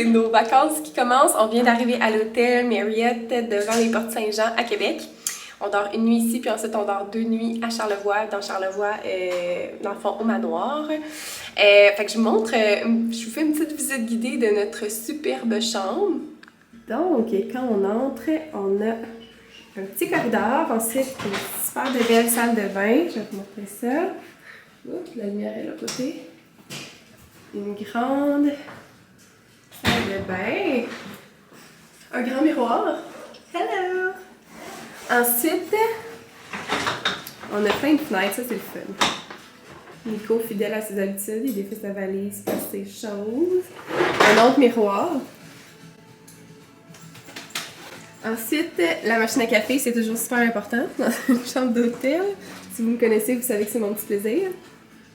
c'est nos vacances qui commencent. On vient d'arriver à l'hôtel Marriott devant les Portes Saint-Jean à Québec. On dort une nuit ici, puis ensuite on dort 2 nuits à Charlevoix, dans le fond, au manoir. Fait que je vous montre, je vous fais une petite visite guidée de notre superbe chambre. Donc, quand on entre, on a un petit corridor, ensuite une super de belle salle de bain. Je vais vous montrer ça. Oups, la lumière est là à côté. Une grande salle de bain. Un grand miroir. Hello! Ensuite, on a plein de fenêtres, ça c'est le fun. Nico, fidèle à ses habitudes, il défait sa valise, passe ses choses. Un autre miroir. Ensuite, la machine à café, c'est toujours super important dans une chambre d'hôtel. Si vous me connaissez, vous savez que c'est mon petit plaisir.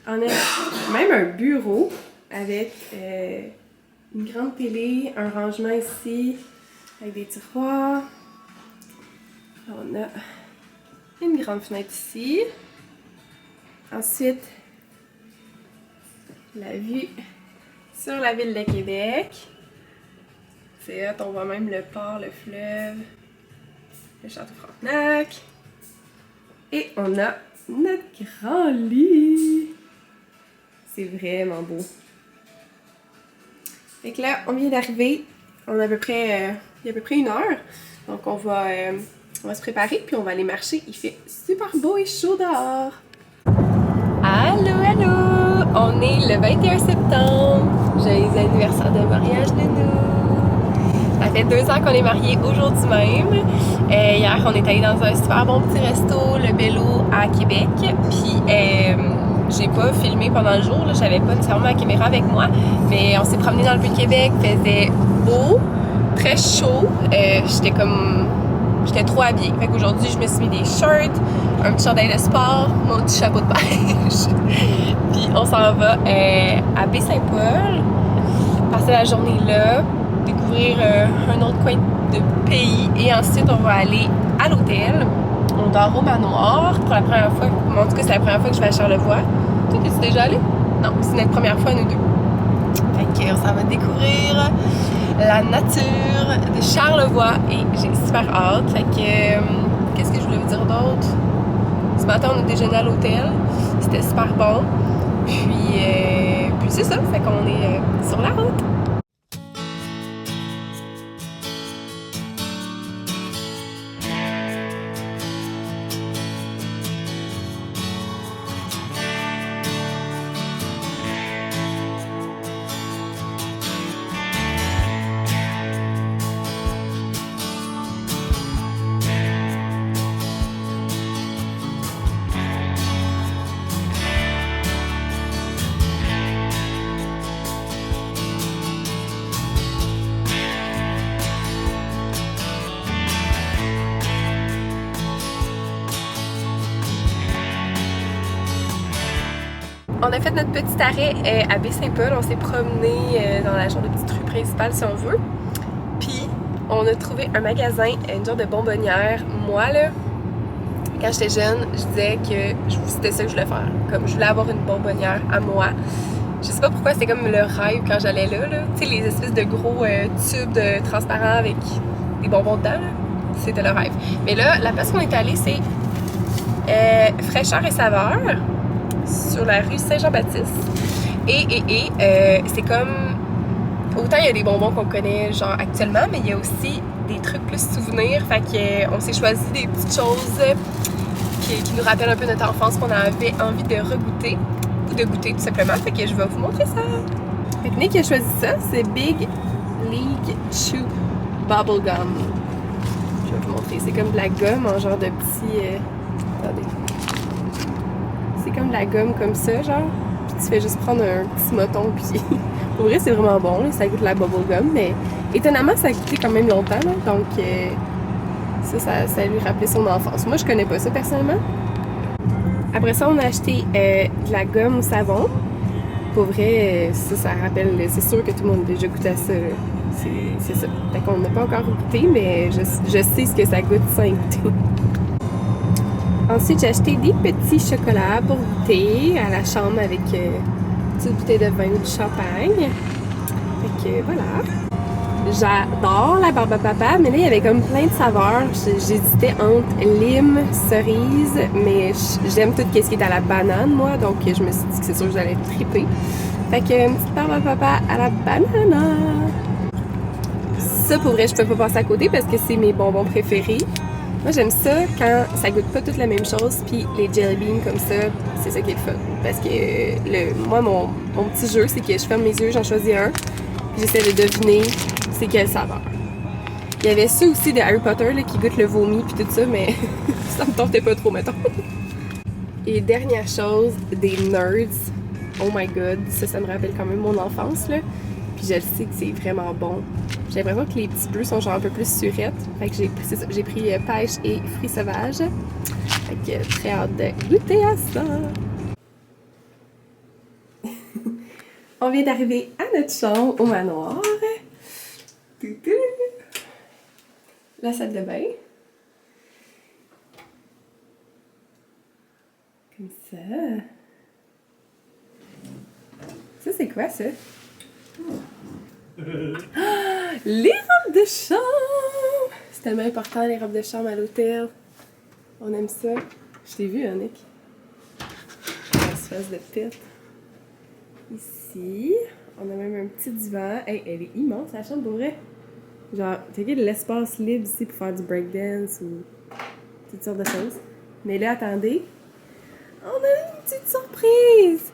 On a même un bureau avec une grande télé, un rangement ici, avec des tiroirs. On a une grande fenêtre ici. Ensuite, la vue sur la ville de Québec. C'est hot, on voit même le port, le fleuve, le château Frontenac. Et on a notre grand lit. C'est vraiment beau. Fait que là, on vient d'arriver. On a à peu près, il y a à peu près 1 heure. Donc on va se préparer puis on va aller marcher. Il fait super beau et chaud dehors. Allô, allô! On est le 21 septembre. Joyeux anniversaire de mariage de nous. Ça fait 2 ans qu'on est mariés aujourd'hui même. Hier, on est allé dans un super bon petit resto, le Bello à Québec. Puis j'ai pas filmé pendant le jour, j'avais pas nécessairement ma caméra avec moi. Mais on s'est promené dans le Vieux-Québec, il faisait beau, très chaud. J'étais trop habillée. Fait qu'aujourd'hui, je me suis mis des shirts, un petit chandail de sport, mon petit chapeau de pêche. Puis on s'en va à Baie-Saint-Paul, passer la journée là, découvrir un autre coin de pays. Et ensuite, on va aller à l'hôtel. On dort au manoir pour la première fois. En tout cas, c'est la première fois que je vais à Charlevoix. Toi, es-tu déjà allé? Non, c'est notre première fois, nous deux. Fait qu'on s'en va découvrir la nature de Charlevoix et j'ai super hâte. Fait que, qu'est-ce que je voulais vous dire d'autre? Ce matin, on a déjeuné à l'hôtel. C'était super bon. Puis c'est ça, fait qu'on est sur la route. On a fait notre petit arrêt à Baie-Saint-Paul. On s'est promené dans la genre de petite rue principale si on veut. Puis on a trouvé un magasin, une genre de bonbonnière. Moi là, quand j'étais jeune, je disais que c'était ça que je voulais faire. Comme je voulais avoir une bonbonnière à moi. Je sais pas pourquoi, c'était comme le rêve quand j'allais là. Tu sais, les espèces de gros tubes transparents avec des bonbons dedans, là. C'était le rêve. Mais là, la place qu'on est allé, c'est Fraîcheur et Saveur, sur la rue Saint-Jean-Baptiste. Et c'est comme... Autant il y a des bonbons qu'on connaît genre actuellement, mais il y a aussi des trucs plus souvenirs. Fait qu'on s'est choisi des petites choses qui nous rappellent un peu notre enfance, qu'on avait envie de regoûter ou de goûter tout simplement. Fait que je vais vous montrer ça. Fait que Nick a choisi ça, c'est Big League Chew Bubble Gum. Je vais vous montrer, c'est comme de la gomme en genre de petit... Attendez. C'est comme de la gomme comme ça, genre. Puis tu fais juste prendre un petit moton, puis pour vrai, c'est vraiment bon, là. Ça goûte la bubblegum, mais étonnamment, ça a goûté quand même longtemps, là. Donc, ça lui rappelait son enfance. Moi, je connais pas ça, personnellement. Après ça, on a acheté de la gomme au savon. Pour vrai, ça rappelle... C'est sûr que tout le monde a déjà goûté à ça, là. C'est ça. Fait qu'on n'a pas encore goûté, mais je sais ce que ça goûte sans goûter. Ensuite, j'ai acheté des petits chocolats pour goûter à la chambre avec une petite bouteille de vin ou du champagne. Fait que voilà. J'adore la barbe à papa, mais là, il y avait comme plein de saveurs. J'hésitais entre lime, cerise, mais j'aime tout ce qui est à la banane, moi, donc je me suis dit que c'est sûr que j'allais triper. Fait que une petite barbe à papa à la banane. Ça, pour vrai, je peux pas passer à côté parce que c'est mes bonbons préférés. Moi, j'aime ça quand ça goûte pas toutes la même chose, puis les jelly beans comme ça, c'est ça qui est le fun. Parce que moi, mon petit jeu, c'est que je ferme mes yeux, j'en choisis un, puis j'essaie de deviner c'est quelle saveur. Il y avait ça aussi de Harry Potter là, qui goûte le vomi puis tout ça, mais ça me tentait pas trop, mettons. Et dernière chose, des nerds. Oh my god, ça me rappelle quand même mon enfance, là. Puis je le sais que c'est vraiment bon. J'ai l'impression que les petits bleus sont genre un peu plus surettes. Fait que j'ai pris pêche et fruits sauvages. Fait que très hâte de goûter à ça. On vient d'arriver à notre chambre au manoir. La salle de bain. Comme ça. Ça, c'est quoi, ça? Ah, les robes de chambre! C'est tellement important, les robes de chambre à l'hôtel. On aime ça. Je t'ai vu, hein, Nick? Espace de pète. Ici, on a même un petit divan. Hey, elle est immense, la chambre, pour vrai. Genre, t'as de l'espace libre ici pour faire du breakdance ou toutes sortes de choses. Mais là, attendez. On a une petite surprise!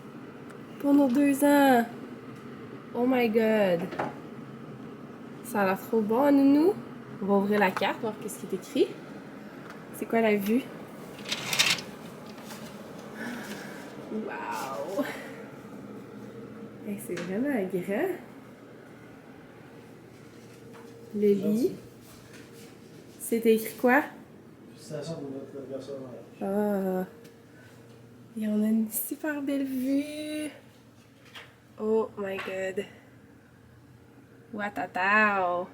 Pour nos 2 ans. Oh my god. Ça a l'air trop bon, nounou. On va ouvrir la carte, voir qu'est-ce qui est écrit. C'est quoi la vue? Wow! Hey, c'est vraiment grand. Le lit. C'était écrit quoi? Félicitations pour votre anniversaire. Ah! Et on a une super belle vue. Oh my god. Watatao.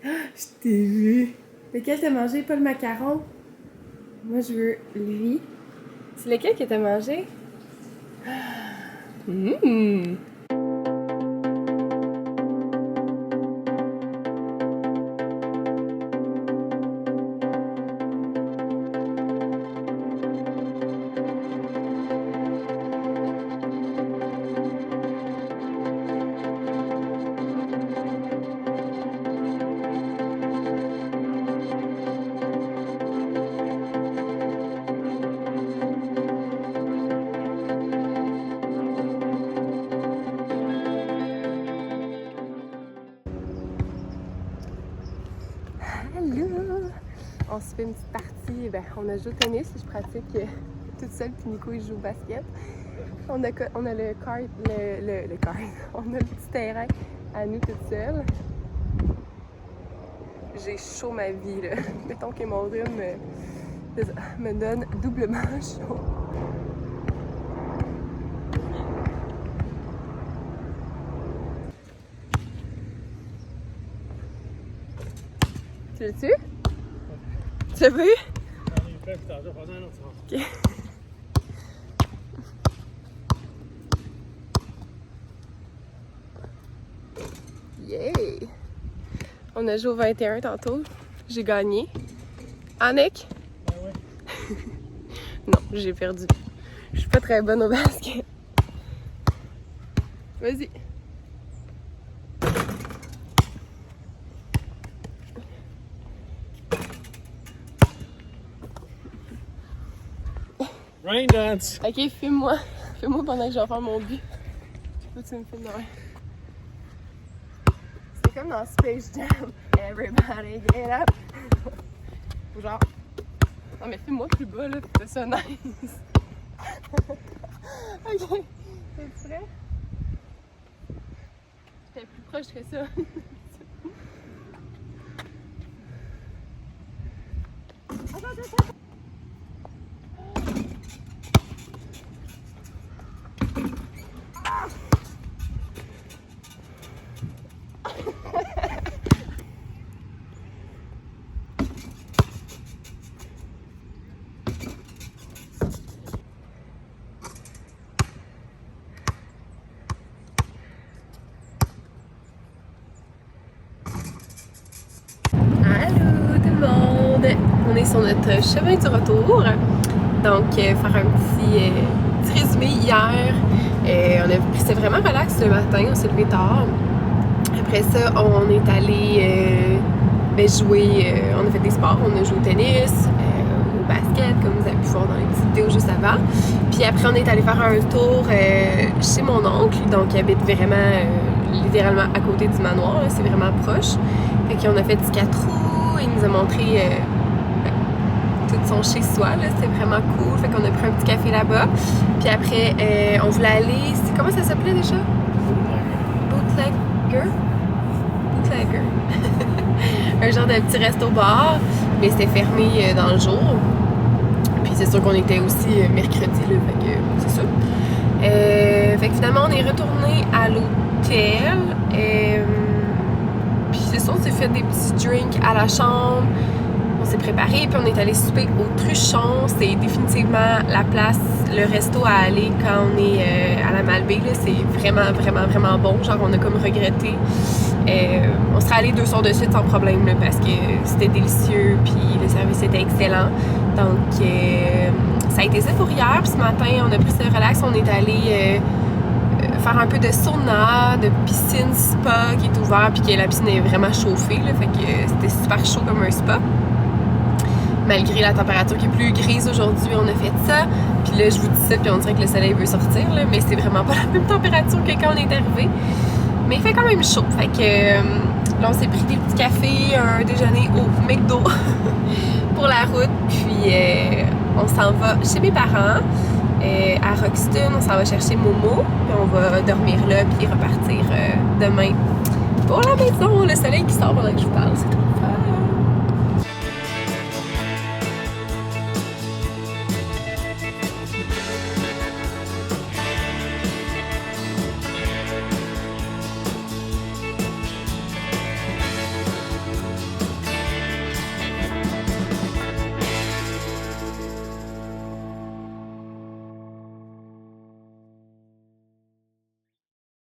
Je t'ai vu. Lequel t'as mangé? Pas le macaron? Moi, je veux lui. C'est lequel que t'as mangé? Mmh. Allô! On se fait une petite partie, on a joué au tennis, je pratique toute seule, puis Nico il joue au basket. On a le kart, le kart, on a le petit terrain à nous toute seule. J'ai chaud ma vie, là. Mettons que mon rhume me donne doublement chaud. Tu l'as-tu? Tu l'as vu? Ok. Yay! On a joué au 21 tantôt. J'ai gagné. Ah, Nick? Ah ouais? Non, j'ai perdu. Je suis pas très bonne au basket. Vas-y. Rain dance! Ok, filme-moi. Filme-moi pendant que je vais faire mon but. Faut que tu me filmes, ouais. C'est comme dans Space Jam. Everybody get up. Ou genre. Non, mais filme-moi plus bas, là, c'est ça nice. Ok. T'es prêt? J'étais plus proche que ça. Attends. on est sur notre chemin du retour. Donc, faire un petit résumé hier. C'était vraiment relax le matin, on s'est levé tard. Après ça, on est allé jouer, on a fait des sports, on a joué au tennis, au basket, comme vous avez pu voir dans les petites vidéos juste avant. Puis après, on est allé faire un tour chez mon oncle, donc il habite vraiment, littéralement à côté du manoir, là, c'est vraiment proche. Fait qu'on a fait du 4 roues, il nous a montré tout son chez-soi, là, c'était vraiment cool. Fait qu'on a pris un petit café là-bas. Puis après, on voulait aller, comment ça s'appelait déjà? Bootlegger? Bootlegger. Un genre de petit resto-bar, mais c'était fermé dans le jour. Puis c'est sûr qu'on était aussi mercredi, là, fait que c'est ça. Fait que finalement, on est retourné à l'hôtel. Puis c'est ça, on s'est fait des petits drinks à la chambre. On s'est préparé, puis on est allé souper au Truchon. C'est définitivement la place, le resto à aller quand on est à la Malbaie. C'est vraiment, vraiment, vraiment bon. Genre, on a comme regretté. On serait allé 2 soirs de suite sans problème, là, parce que c'était délicieux, puis le service était excellent. Donc, ça a été ça pour hier. Puis ce matin, on a pris ce relax. On est allé faire un peu de sauna, de piscine spa qui est ouvert, puis que la piscine est vraiment chauffée, là, fait que c'était super chaud comme un spa. Malgré la température qui est plus grise aujourd'hui, on a fait ça. Puis là, je vous dis ça, puis on dirait que le soleil veut sortir, là, mais c'est vraiment pas la même température que quand on est arrivé. Mais il fait quand même chaud. Fait que là, on s'est pris des petits cafés, un déjeuner au McDo pour la route. Puis on s'en va chez mes parents à Roxton. On s'en va chercher Momo. Puis on va dormir là, puis repartir demain pour la maison. Le soleil qui sort pendant que je vous parle, c'est trop fun.